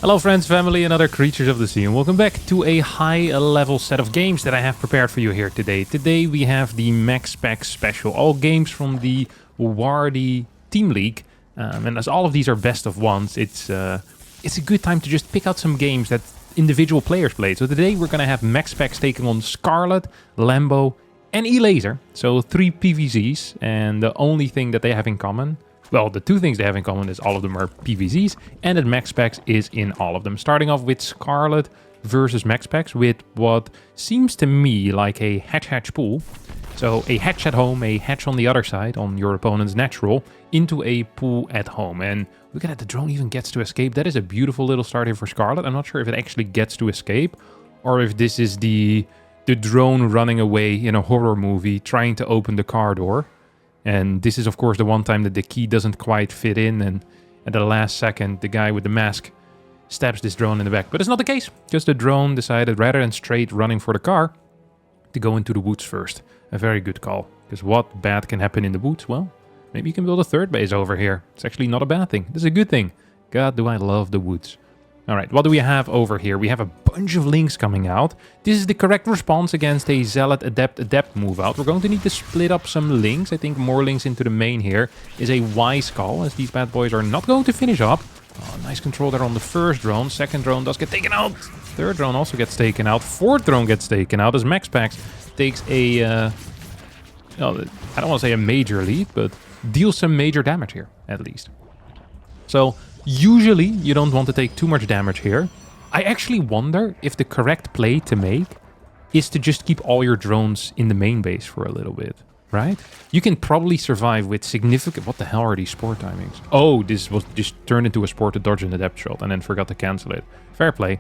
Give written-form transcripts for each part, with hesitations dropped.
Hello friends, family, and other creatures of the sea, and welcome back to a high-level set of games that I have prepared for you here today. Today we have the Maxpax special, all games from the Wardy Team League, and as all of these are best of ones, it's a good time to just pick out some games that individual players played. So today we're going to have Maxpax taking on Scarlett, Lambo, and Elazer. So 3 PVZs, and the only thing that they have in common, well, the 2 things they have in common is all of them are PVZs, and that Maxpax is in all of them. Starting off with Scarlett versus Maxpax with what seems to me like a hatch pool. So a hatch at home, a hatch on the other side, on your opponent's natural, into a pool at home. And look at that, the drone even gets to escape. That is a beautiful little start here for Scarlett. I'm not sure if it actually gets to escape, or if this is the drone running away in a horror movie, trying to open the car door. And this is, of course, the one time that the key doesn't quite fit in, and at the last second, the guy with the mask stabs this drone in the back. But it's not the case, because the drone decided, rather than straight running for the car, to go into the woods first. A very good call, because what bad can happen in the woods? Well, maybe you can build a third base over here. It's actually not a bad thing. This is a good thing. God, do I love the woods. Alright, what do we have over here? We have a bunch of links coming out. This is the correct response against a Zealot Adept move out. We're going to need to split up some links. I think more links into the main here is a wise call, as these bad boys are not going to finish up. Oh, nice control there on the first drone. Second drone does get taken out. Third drone also gets taken out. Fourth drone gets taken out as Maxpax takes a... well, I don't want to say a major lead, but deals some major damage here, at least. So... usually, you don't want to take too much damage here. I actually wonder if the correct play to make is to just keep all your drones in the main base for a little bit, right? You can probably survive with significant... What the hell are these sport timings? Oh, this was just turned into a sport to dodge an adept shot and then forgot to cancel it. Fair play.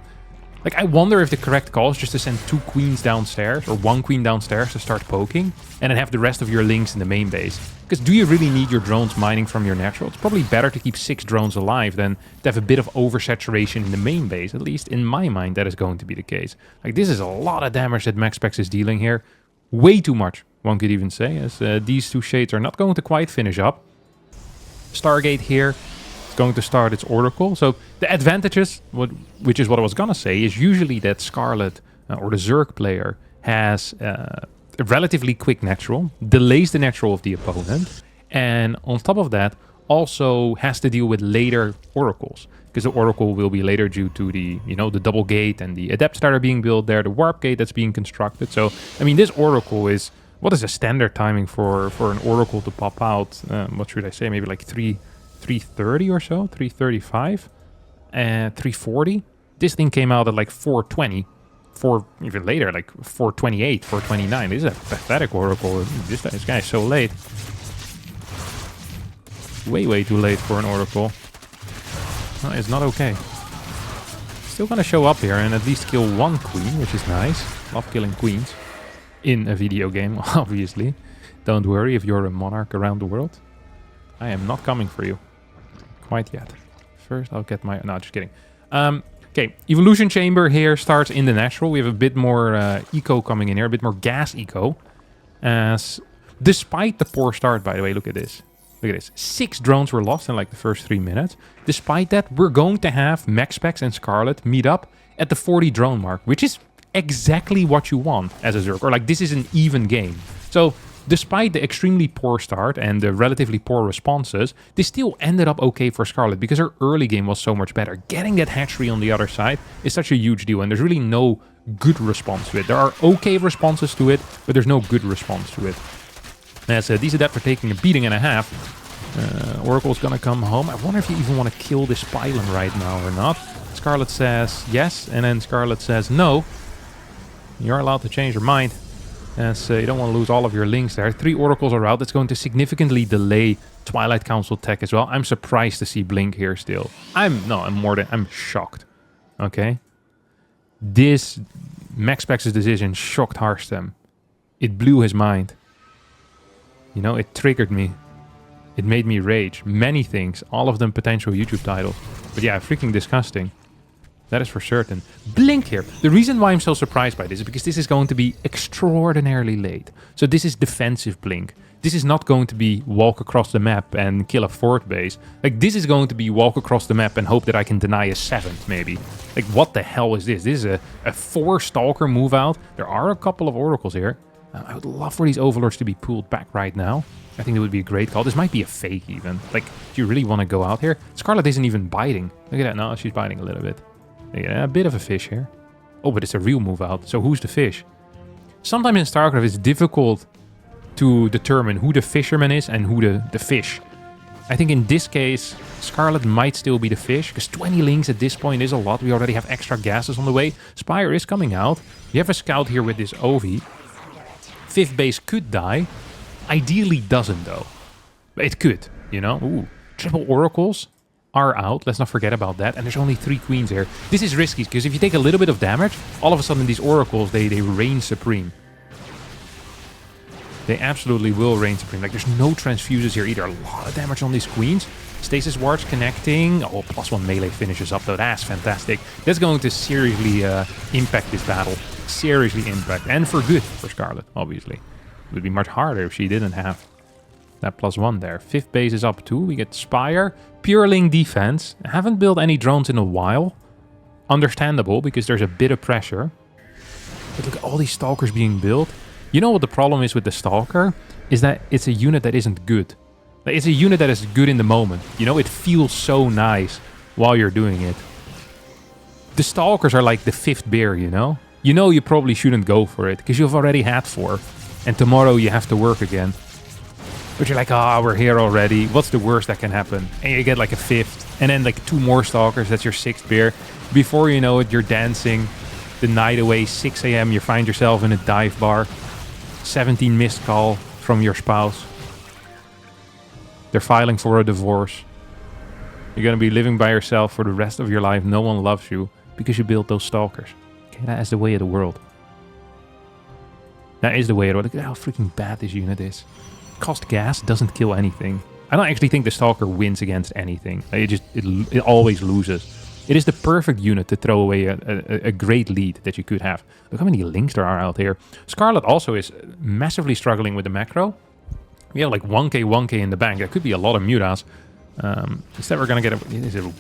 Like, I wonder if the correct call is just to send 2 queens downstairs, or 1 queen downstairs to start poking, and then have the rest of your links in the main base. Because do you really need your drones mining from your natural? It's probably better to keep 6 drones alive than to have a bit of oversaturation in the main base. At least in my mind, that is going to be the case. Like, this is a lot of damage that Maxpax is dealing here. Way too much, one could even say, as these 2 shades are not going to quite finish up. Stargate here. Going to start its Oracle. So the advantages, which is what I was gonna say, is usually that Scarlett or the Zerg player has a relatively quick natural, delays the natural of the opponent, and on top of that also has to deal with later oracles, because the oracle will be later due to the, you know, the double gate and the adepts that are being built there, the warp gate that's being constructed. So I mean, this oracle is, what is a standard timing for an oracle to pop out? What should I say? Maybe like 330 or so, 335, and 340. This thing came out at like 420, even later, like 428, 429. This is a pathetic oracle. This guy is so late. Way too late for an oracle. No, it's not okay. Still gonna show up here and at least kill 1 queen, which is nice. Love killing queens in a video game, obviously. Don't worry if you're a monarch around the world. I am not coming for you. Quite yet. First, I'll get my... No, just kidding. Okay, Evolution Chamber here starts in the natural. We have a bit more eco coming in here, a bit more gas eco. As despite the poor start, by the way, look at this. Look at this. 6 drones were lost in like the first 3 minutes. Despite that, we're going to have Maxpax and Scarlett meet up at the 40 drone mark, which is exactly what you want as a Zerg. Or like, this is an even game. So... despite the extremely poor start and the relatively poor responses, this still ended up okay for Scarlett because her early game was so much better. Getting that hatchery on the other side is such a huge deal, and there's really no good response to it. There are okay responses to it, but there's no good response to it. As these adepts are taking a beating and a half, Oracle's gonna come home. I wonder if you even want to kill this pylon right now or not. Scarlett says yes, and then Scarlett says no. You're allowed to change your mind. As you don't want to lose all of your links there. 3 oracles are out. That's going to significantly delay Twilight Council tech as well. I'm surprised to see Blink here still. I'm shocked. Okay. This Maxpax's decision shocked Harstem. It blew his mind. You know, it triggered me. It made me rage. Many things. All of them potential YouTube titles. But yeah, freaking disgusting. That is for certain. Blink here. The reason why I'm so surprised by this is because this is going to be extraordinarily late. So this is defensive blink. This is not going to be walk across the map and kill a fourth base. Like, this is going to be walk across the map and hope that I can deny a seventh, maybe. Like, what the hell is this? This is a 4-stalker move out. There are a couple of oracles here. I would love for these overlords to be pulled back right now. I think it would be a great call. This might be a fake even. Like, do you really want to go out here? Scarlett isn't even biting. Look at that. No, she's biting a little bit. Yeah, a bit of a fish here. Oh, but it's a real move out. So who's the fish? Sometimes in StarCraft it's difficult to determine who the fisherman is and who the fish. I think in this case, Scarlett might still be the fish, because 20 links at this point is a lot. We already have extra gases on the way. Spire is coming out. You have a scout here with this Ovi. 5th base could die. Ideally doesn't, though. It could, you know? Ooh. Triple oracles are out. Let's not forget about that. And there's only 3 queens here. This is risky, because if you take a little bit of damage, all of a sudden these oracles, they reign supreme. They absolutely will reign supreme. Like, there's no transfuses here either. A lot of damage on these queens. Stasis wards connecting. Oh, +1 melee finishes up, though. That's fantastic. That's going to seriously impact this battle. Seriously impact. And for good for Scarlett, obviously. It would be much harder if she didn't have that +1 there. 5th base is up too. We get Spire. Pureling defense. I haven't built any drones in a while. Understandable, because there's a bit of pressure. But look at all these stalkers being built. You know what the problem is with the Stalker? Is that it's a unit that isn't good. Like, it's a unit that is good in the moment. You know, it feels so nice while you're doing it. The Stalkers are like the 5th beer, you know? You know you probably shouldn't go for it, because you've already had 4. And tomorrow you have to work again. But you're like, ah, we're here already. What's the worst that can happen? And you get like a 5th. And then like 2 more Stalkers, that's your 6th beer. Before you know it, you're dancing the night away, 6 AM, you find yourself in a dive bar. 17 missed call from your spouse. They're filing for a divorce. You're going to be living by yourself for the rest of your life. No one loves you because you built those stalkers. Okay, that is the way of the world. That is the way of the world. Look at how freaking bad this unit is. Cost gas, doesn't kill anything. I don't actually think the stalker wins against anything. It always loses. It is the perfect unit to throw away a great lead that you could have. Look how many links there are out here. Scarlett also is massively struggling with the macro. We have like 1k in the bank. That could be a lot of mutas. Instead we're going to get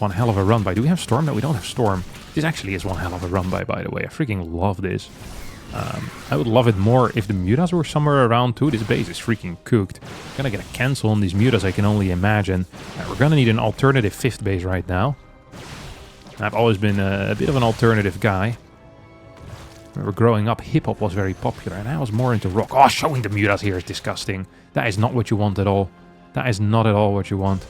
one hell of a run by. Do we have Storm? No, we don't have Storm. This actually is one hell of a run by the way. I freaking love this. I would love it more if the mutas were somewhere around too. This base is freaking cooked. Gonna get a cancel on these mutas, I can only imagine. We're gonna need an alternative 5th base right now. I've always been a bit of an alternative guy. Remember growing up, hip-hop was very popular, and I was more into rock. Oh, showing the mutas here is disgusting. That is not what you want at all. That is not at all what you want.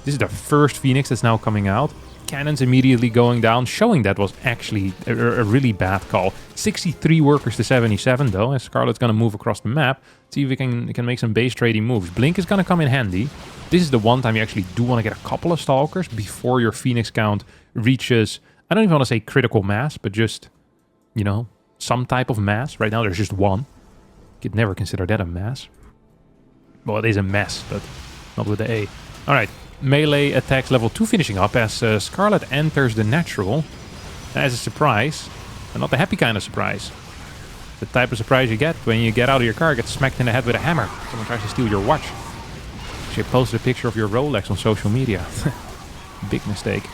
This is the first Phoenix that's now coming out. Cannons immediately going down, showing that was actually a really bad call. 63 workers to 77, though, as Scarlett's going to move across the map. See if we can make some base trading moves. Blink is going to come in handy. This is the one time you actually do want to get a couple of Stalkers before your Phoenix count reaches, I don't even want to say critical mass, but just, you know, some type of mass. Right now there's just 1. You could never consider that a mass. Well, it is a mess, but not with the A. Alright, melee attacks level 2 finishing up as Scarlett enters the natural as a surprise. And not the happy kind of surprise. The type of surprise you get when you get out of your car, get smacked in the head with a hammer. Someone tries to steal your watch. You posted a picture of your Rolex on social media. Big mistake.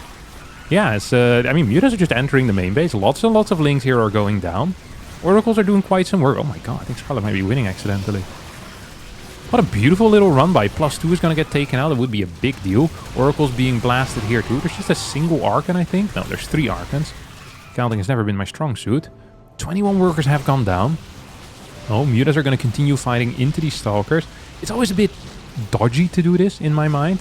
Yeah, it's, I mean, mutas are just entering the main base. Lots and lots of links here are going down. Oracles are doing quite some work. Oh my god, I think Scarlett might be winning accidentally. What a beautiful little run by. +2 is going to get taken out. It would be a big deal. Oracles being blasted here too. There's just a single Archon, I think. No, there's 3 Archons. Counting has never been my strong suit. 21 workers have gone down. Oh, mutas are going to continue fighting into these stalkers. It's always a bit dodgy to do this, in my mind.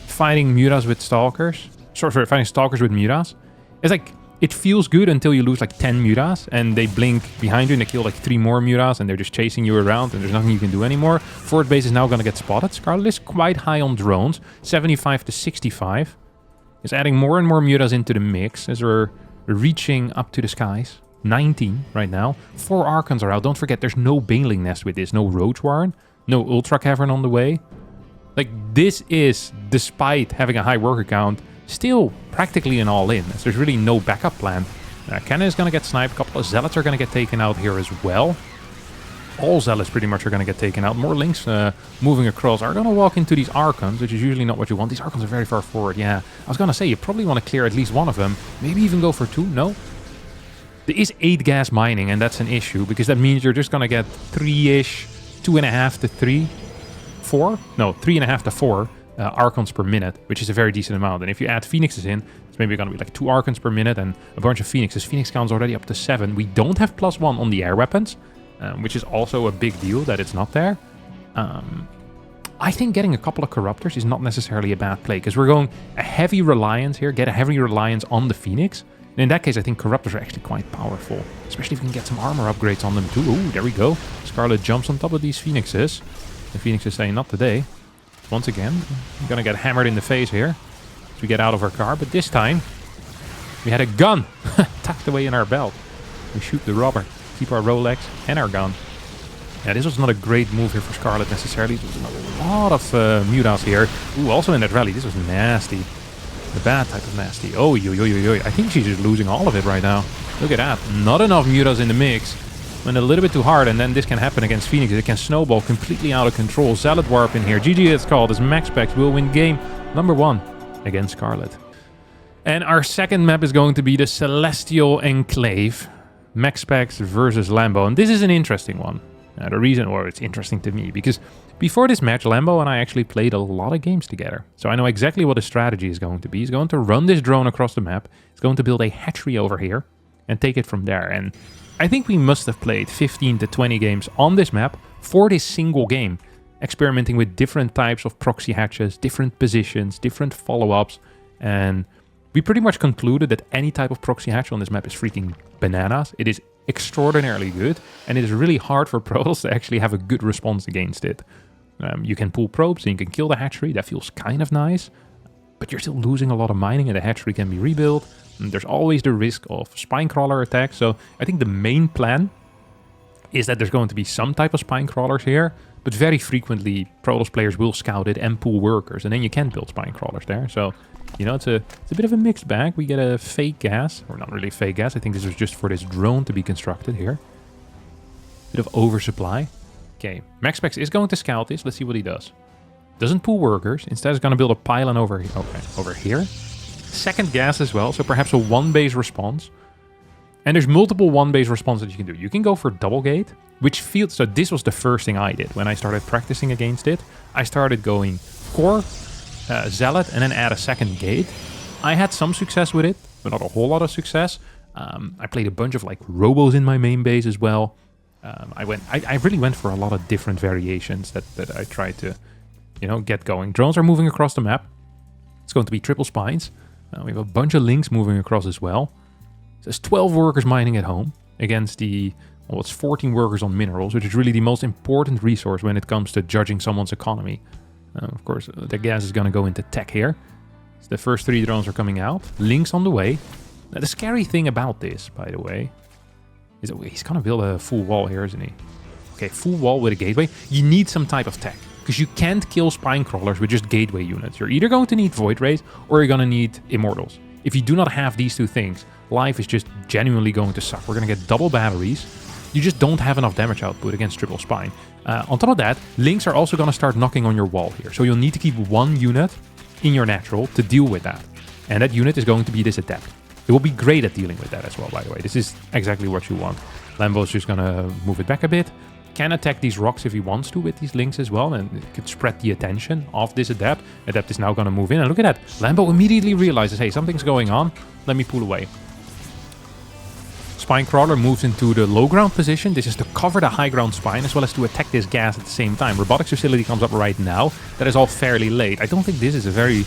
Fighting mutas with stalkers. Sorry, fighting stalkers with mutas. It's like, it feels good until you lose like 10 mutas and they blink behind you and they kill like 3 more mutas and they're just chasing you around and there's nothing you can do anymore. 4th base is now going to get spotted. Scarlett is quite high on drones. 75 to 65. Is adding more and more mutas into the mix as we're reaching up to the skies. 19 right now. 4 Archons are out. Don't forget, there's no Baneling Nest with this. No Roach Warren. No Ultra Cavern on the way. Like, this is despite having a high worker count, still practically an all-in, as there's really no backup plan. Cannon is going to get sniped, a couple of Zealots are going to get taken out here as well. All Zealots pretty much are going to get taken out. More Links moving across are going to walk into these Archons, which is usually not what you want. These Archons are very far forward, yeah. I was going to say, you probably want to clear at least one of them. Maybe even go for 2, no? There is 8 gas mining, and that's an issue, because that means you're just going to get 3-ish, 2.5 to 3, 4? No, 3.5 to 4 Archons per minute, which is a very decent amount. And if you add Phoenixes in, it's maybe going to be like 2 Archons per minute and a bunch of Phoenixes. Phoenix count's already up to 7. We don't have +1 on the air weapons, which is also a big deal that it's not there. I think getting a couple of Corruptors is not necessarily a bad play, because we're going a heavy reliance here, get a heavy reliance on the Phoenix. And in that case, I think Corruptors are actually quite powerful, especially if we can get some armor upgrades on them too. Ooh, there we go. Scarlett jumps on top of these Phoenixes. The Phoenix is saying, not today. Once again, I'm gonna get hammered in the face here as we get out of our car, but this time we had a gun tucked away in our belt. We shoot the robber, keep our Rolex and our gun. Yeah, this was not a great move here for Scarlett necessarily. There was a lot of Mutas here. Ooh, also in that rally, this was nasty. The bad type of nasty. Oh, yo. I think she's just losing all of it right now. Look at that. Not enough Mutas in the mix. Went a little bit too hard, and then this can happen against Phoenix. It can snowball completely out of control. Zealot warp in here. GG it's called, as Maxpax will win game number 1 against Scarlett. And our second map is going to be the Celestial Enclave. Maxpax versus Lambo. And this is an interesting one. The reason, or it's interesting to me, because before this match, Lambo and I actually played a lot of games together. So I know exactly what his strategy is going to be. He's going to run this drone across the map. He's going to build a hatchery over here and take it from there. And I think we must have played 15 to 20 games on this map for this single game, experimenting with different types of proxy hatches, different positions, different follow-ups, and we pretty much concluded that any type of proxy hatch on this map is freaking bananas. It is extraordinarily good, and it is really hard for pros to actually have a good response against it. You can pull probes and you can kill the hatchery. That feels kind of nice, but you're still losing a lot of mining, and the hatchery can be rebuilt. And there's always the risk of spine crawler attacks. So I think the main plan is that there's going to be some type of spine crawlers here, but very frequently Protoss players will scout it and pull workers, and then you can build spine crawlers there. So, you know, it's a bit of a mixed bag. We get a fake gas, or not really fake gas. I think this was just for this drone to be constructed here. Bit of oversupply. Okay, Maxpax is going to scout this. Let's see what he does. Doesn't pull workers. Instead, he's going to build a pylon over here. Okay, over here. Second gas as well, so perhaps a 1-base response. And there's multiple 1-base responses you can do. You can go for double gate, which feels... So this was the first thing I did when I started practicing against it. I started going core, zealot, and then add a second gate. I had some success with it, but not a whole lot of success. I played a bunch of like robos in my main base as well. I really went for a lot of different variations that I tried to, you know, get going. Drones are moving across the map. It's going to be triple spines. We have a bunch of links moving across as well. There's 12 workers mining at home against the, well, it's 14 workers on minerals, which is really the most important resource when it comes to judging someone's economy. Of course, the gas is going to go into tech here. So the first 3 drones are coming out. Links on the way. Now, the scary thing about this, by the way, is that he's going to build a full wall here, isn't he? Okay, full wall with a gateway. You need some type of tech, because you can't kill spine crawlers with just gateway units. You're either going to need void rays or you're going to need immortals. If you do not have these 2 things, life is just genuinely going to suck. We're going to get double batteries. You just don't have enough damage output against triple spine. On top of that, links are also going to start knocking on your wall here. So you'll need to keep 1 unit in your natural to deal with that. And that unit is going to be this adept. It will be great at dealing with that as well, by the way. This is exactly what you want. Lambo's just going to move it back a bit. Can attack these rocks if he wants to with these links as well, and it could spread the attention of this adept. Adept is now going to move in, and look at that. Lambo immediately realizes, hey, something's going on. Let me pull away. Spine crawler moves into the low ground position. This is to cover the high ground spine as well as to attack this gas at the same time. Robotics facility comes up right now. That is all fairly late. I don't think this is a very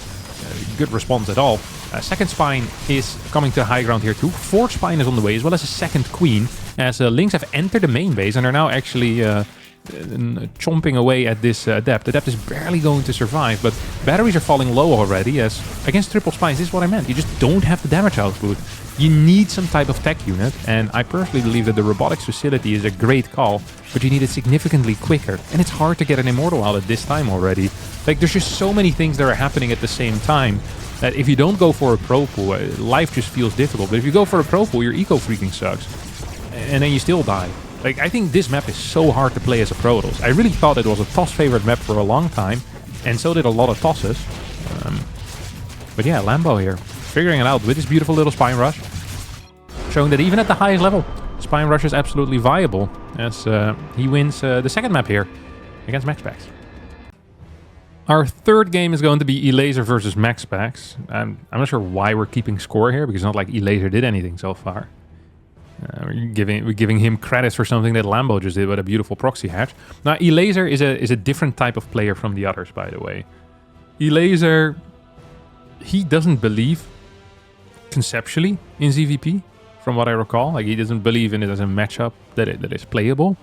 good response at all. Second spine is coming to high ground here too. Fourth spine is on the way, as well as a second queen, as links have entered the main base and are now actually chomping away at this Adept. Adept is barely going to survive, but batteries are falling low already, as against triple spines, this is what I meant. You just don't have the damage output. You need some type of tech unit, and I personally believe that the robotics facility is a great call, but you need it significantly quicker, and it's hard to get an Immortal out at this time already. Like, there's just so many things that are happening at the same time that if you don't go for a Pro Pool, life just feels difficult. But if you go for a Pro Pool, your eco freaking sucks, and then you still die. Like, I think this map is so hard to play as a Protoss. I really thought it was a toss favorite map for a long time, and so did a lot of tosses. But yeah, Lambo here, figuring it out with this beautiful little Spine Rush, showing that even at the highest level, Spine Rush is absolutely viable, as he wins the second map here against Maxpax. Our third game is going to be Elazer versus Maxpax. I'm not sure why we're keeping score here, because it's not like Elazer did anything so far. We're giving him credits for something that Lambo just did with a beautiful proxy hatch. Now, Elazer is a different type of player from the others, by the way. Elazer, he doesn't believe conceptually in ZVP, from what I recall. Like, he doesn't believe in it as a matchup that is playable.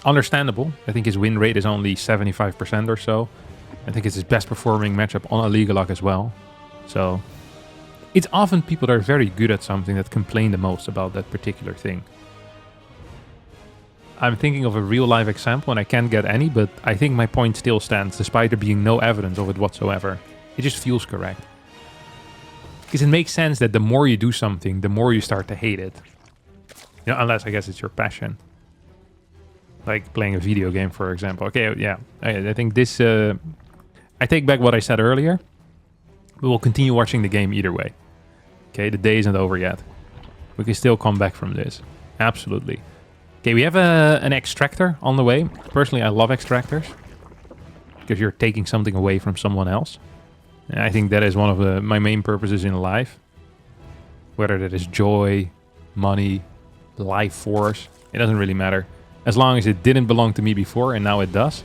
Understandable. I think his win rate is only 75% or so. I think it's his best performing matchup on a League Lock as well. So it's often people that are very good at something that complain the most about that particular thing. I'm thinking of a real life example and I can't get any, but I think my point still stands despite there being no evidence of it whatsoever. It just feels correct. Because it makes sense that the more you do something, the more you start to hate it. You know, unless I guess it's your passion. Like playing a video game, for example. Okay, yeah. I think this... I take back what I said earlier. We will continue watching the game either way. Okay, the day isn't over yet. We can still come back from this. Absolutely. Okay, we have an extractor on the way. Personally, I love extractors. Because you're taking something away from someone else. And I think that is one of my main purposes in life. Whether that is joy, money, life force. It doesn't really matter. As long as it didn't belong to me before and now it does.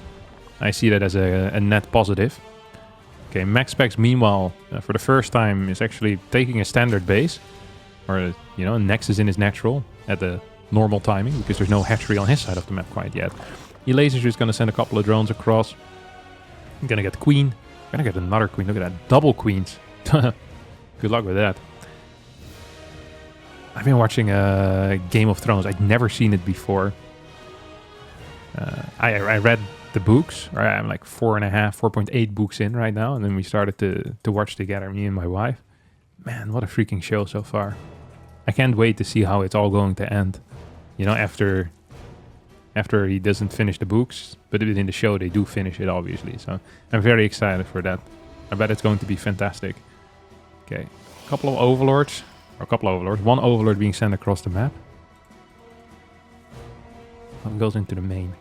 I see that as a net positive. Okay, Maxpax, meanwhile, for the first time, is actually taking a standard base. Or, you know, Nexus in his natural at the normal timing. Because there's no hatchery on his side of the map quite yet. Elazer is just going to send a couple of drones across. I'm going to get Queen. I'm going to get another Queen. Look at that. Double Queens. Good luck with that. I've been watching Game of Thrones. I'd never seen it before. I read the books. I'm like 4.8 books in right now. And then we started to watch together, me and my wife. Man, what a freaking show so far. I can't wait to see how it's all going to end. You know, after he doesn't finish the books. But in the show, they do finish it, obviously. So I'm very excited for that. I bet it's going to be fantastic. Okay, a couple of overlords. Or a couple of overlords. One overlord being sent across the map. One goes into the main.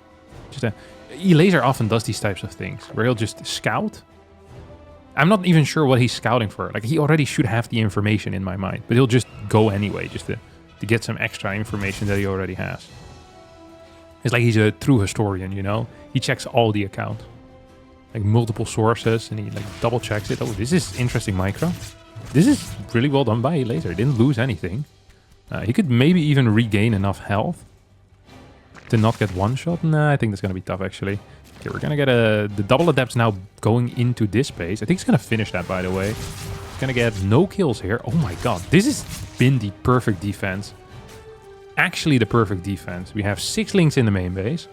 Elazer often does these types of things, where he'll just scout. I'm not even sure what he's scouting for. Like, he already should have the information in my mind, but he'll just go anyway, just to get some extra information that he already has. It's like he's a true historian, you know? He checks all the account. Like, multiple sources, and he, like, double checks it. Oh, this is interesting micro. This is really well done by Elazer. He didn't lose anything. He could maybe even regain enough health to not get one shot. Nah, I think that's going to be tough, actually. Okay, we're going to get the double adepts now going into this base. I think he's going to finish that, by the way. He's going to get no kills here. Oh my god. This has been the perfect defense. Actually, the perfect defense. We have 6 links in the main base.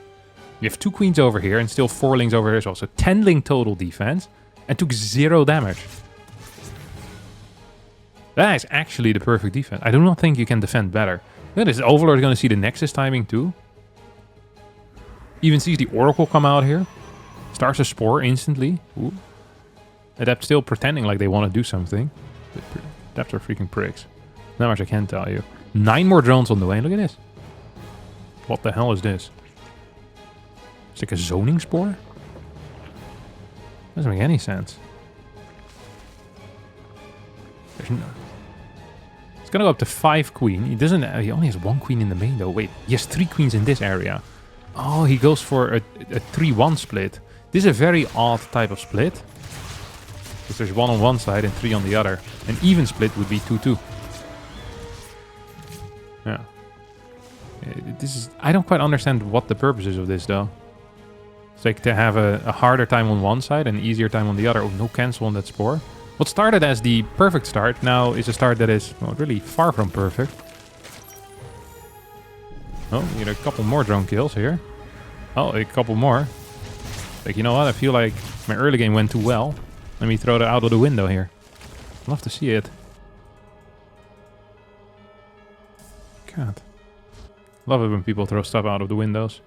We have 2 queens over here and still 4 links over here as well. So 10 link total defense. And took 0 damage. That is actually the perfect defense. I do not think you can defend better. Look at this. Overlord is going to see the Nexus timing too. Even sees the Oracle come out here. Starts a Spore instantly. Ooh. Adept still pretending like they want to do something. Adepts are freaking pricks. Not much I can tell you. 9 more drones on the way. Look at this. What the hell is this? It's like a zoning Spore? Doesn't make any sense. There's no... It's gonna go up to 5 queen. He doesn't... He only has 1 queen in the main though. Wait, he has 3 queens in this area. Oh, he goes for a 3-1 split. This is a very odd type of split. Because there's 1 on one side and 3 on the other. An even split would be 2-2. Yeah. I don't quite understand what the purpose is of this, though. It's like to have a harder time on one side and an easier time on the other. Oh, no cancel on that spore. What started as the perfect start now is a start that is, well, really far from perfect. Oh, we get a couple more drone kills here. Oh, a couple more. Like, you know what? I feel like my early game went too well. Let me throw that out of the window here. Love to see it. God. Love it when people throw stuff out of the windows.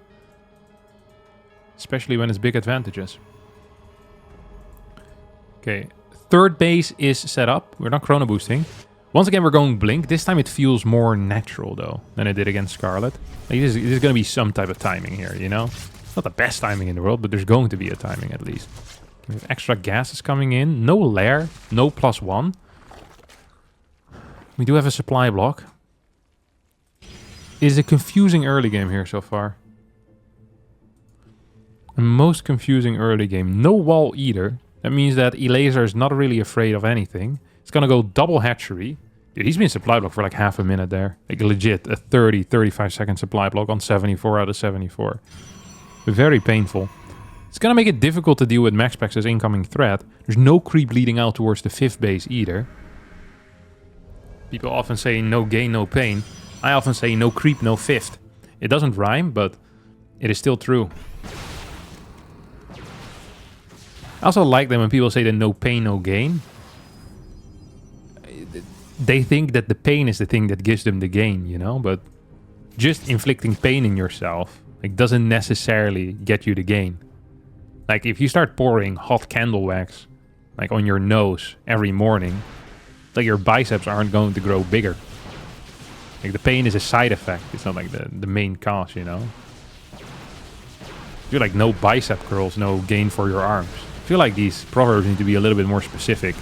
Especially when it's big advantages. Okay. Third base is set up. We're not chrono boosting. Once again, we're going blink. This time it feels more natural, though, than it did against Scarlett. Like, there's going to be some type of timing here, you know? Not the best timing in the world, but there's going to be a timing at least. We have extra gases coming in. No lair. No +1. We do have a supply block. It is a confusing early game here so far. The most confusing early game. No wall either. That means that Elazer is not really afraid of anything. It's gonna go double hatchery. Dude, he's been supply block for like half a minute there. Like legit, a 35 second supply block on 74 out of 74. Very painful. It's gonna make it difficult to deal with Maxpax as incoming threat. There's no creep leading out towards the 5th base either. People often say no gain, no pain. I often say no creep, no 5th. It doesn't rhyme, but it is still true. I also like that when people say that no pain, no gain. They think that the pain is the thing that gives them the gain, you know? But just inflicting pain in yourself like doesn't necessarily get you the gain. Like if you start pouring hot candle wax like on your nose every morning, like your biceps aren't going to grow bigger. Like the pain is a side effect. It's not like the main cause, you know? You're like no bicep curls, no gain for your arms. I feel like these proverbs need to be a little bit more specific.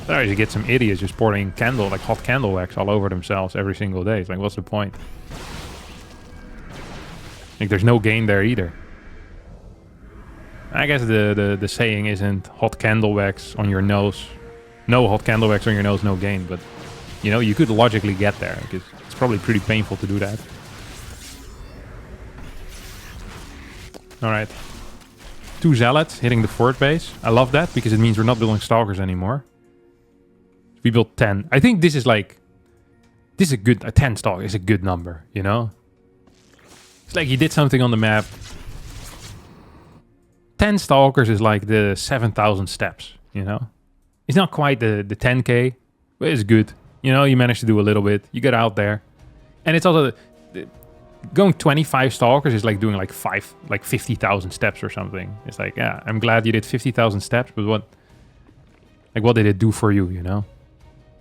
Otherwise you get some idiots just pouring hot candle wax all over themselves every single day. It's like, what's the point? Like there's no gain there either. I guess the saying isn't hot candle wax on your nose. No hot candle wax on your nose, no gain. But, you know, you could logically get there. Because it's probably pretty painful to do that. Alright. 2 zealots hitting the 4th base. I love that because it means we're not building stalkers anymore. We built 10. I think this is like... This is a good... A 10 stalker is a good number, you know? It's like you did something on the map. 10 stalkers is like the 7,000 steps, you know? It's not quite the 10k, but it's good. You know, you managed to do a little bit. You get out there. And it's also... Going 25 stalkers is like doing like 50,000 steps or something. It's like, yeah, I'm glad you did 50,000 steps, but what did it do for you, you know?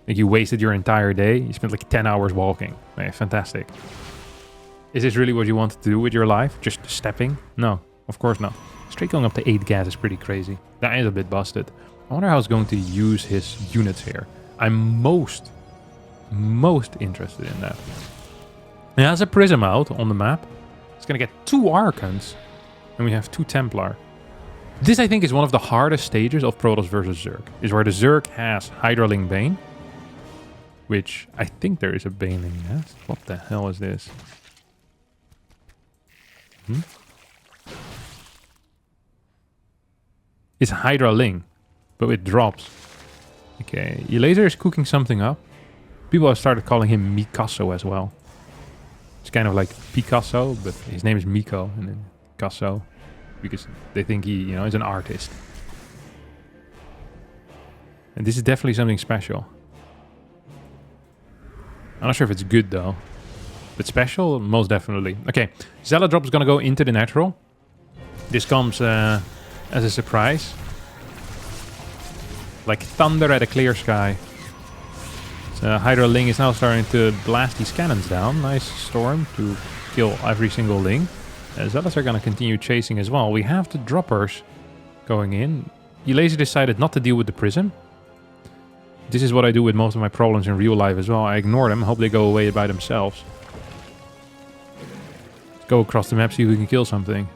Like you wasted your entire day. You spent like 10 hours walking. Like, fantastic. Is this really what you wanted to do with your life? Just stepping? No, of course not. Straight going up to 8 gas is pretty crazy. That is a bit busted. I wonder how he's going to use his units here. I'm most interested in that. He has a prism out on the map. He's going to get 2 Archons. And we have 2 Templar. This, I think, is one of the hardest stages of Protoss versus Zerg. Is where the Zerg has Hydraling Bane. Which, I think there is a Baneling nest. What the hell is this? It's Hydraling. But it drops. Okay, Elazer is cooking something up. People have started calling him Mikasso as well. It's kind of like Picasso, but his name is Miko and then Picasso because they think he, you know, is an artist. And this is definitely something special. I'm not sure if it's good though, but special, most definitely. Okay, Zealot drop is gonna go into the natural. This comes as a surprise, like thunder at a clear sky. Hydra Ling is now starting to blast these cannons down. Nice storm to kill every single Ling. Zealots are going to continue chasing as well. We have the droppers going in. Elazer decided not to deal with the prism. This is what I do with most of my problems in real life as well. I ignore them, hope they go away by themselves. Let's go across the map, see if we can kill something.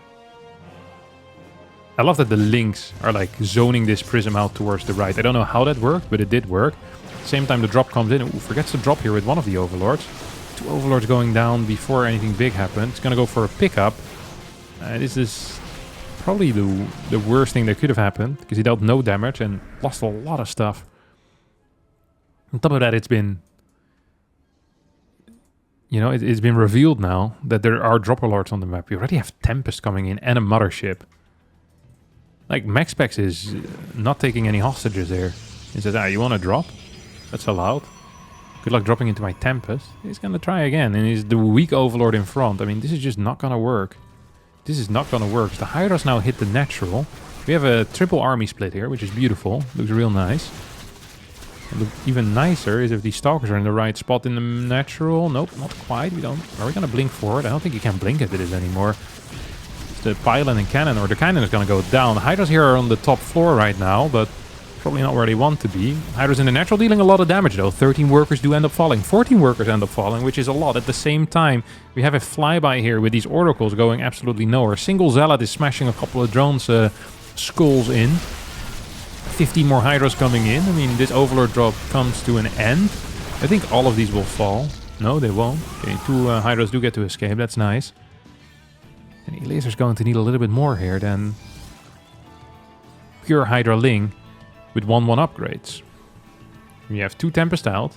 I love that the Lings are like zoning this prism out towards the right. I don't know how that worked, but it did work. Same time the drop comes in. Ooh, forgets to drop here with one of the overlords. 2 Overlords going down before anything big happens. It's going to go for a pickup. This is probably the worst thing that could have happened, because he dealt no damage and lost a lot of stuff. On top of that, it's been... You know, it's been revealed now that there are dropper lords on the map. You already have Tempest coming in and a mothership. Like, Maxpax is not taking any hostages here. He says, you want to drop? That's allowed. Good luck dropping into my Tempest. He's going to try again, and he's the weak Overlord in front. I mean, this is just not going to work. This is not going to work. The Hydras now hit the natural. We have a triple army split here, which is beautiful. Looks real nice. And look even nicer is if these Stalkers are in the right spot in the natural. Nope, not quite. Are we going to blink forward? I don't think you can blink into this anymore. It's the pylon and cannon, or the cannon is going to go down. The Hydras here are on the top floor right now, but probably not where they want to be. Hydras in the natural dealing a lot of damage though. 13 workers do end up falling. 14 workers end up falling, which is a lot. At the same time, we have a flyby here with these oracles going absolutely nowhere. Single Zealot is smashing a couple of drones' skulls in. 15 more Hydras coming in. I mean, this Overlord drop comes to an end. I think all of these will fall. No, they won't. Okay, 2 Hydras do get to escape. That's nice. And Elazer's going to need a little bit more here than pure Hydra Ling with 1/1 upgrades. We have 2 Tempest out.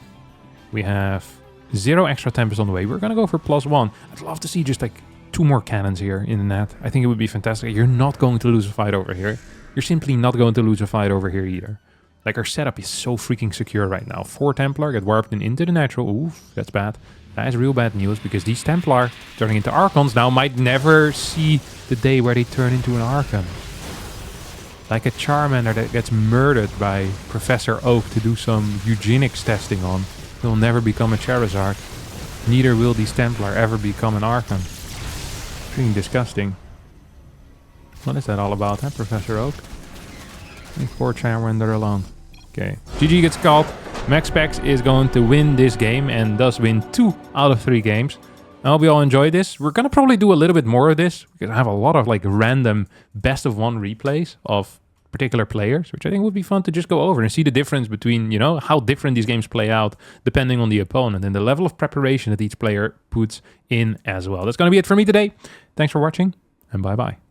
We have 0 extra Tempest on the way. We're going to go for +1. I'd love to see just like 2 more cannons here in the net. I think it would be fantastic. You're not going to lose a fight over here. You're simply not going to lose a fight over here either. Like, our setup is so freaking secure right now. 4 Templar get warped into the natural. Oof, that's bad. That is real bad news, because these Templar turning into Archons now might never see the day where they turn into an Archon. Like a Charmander that gets murdered by Professor Oak to do some eugenics testing on. He'll never become a Charizard. Neither will these Templar ever become an Archon. Freaking disgusting. What is that all about, huh, Professor Oak? Poor Charmander alone. Okay. GG gets called. Maxpax is going to win this game and does win 2 out of 3 games. I hope you all enjoyed this. We're going to probably do a little bit more of this, because I have a lot of like random best of 1 replays of particular players, which I think would be fun to just go over and see the difference between, you know, how different these games play out depending on the opponent and the level of preparation that each player puts in as well. That's going to be it for me today. Thanks for watching, and bye-bye.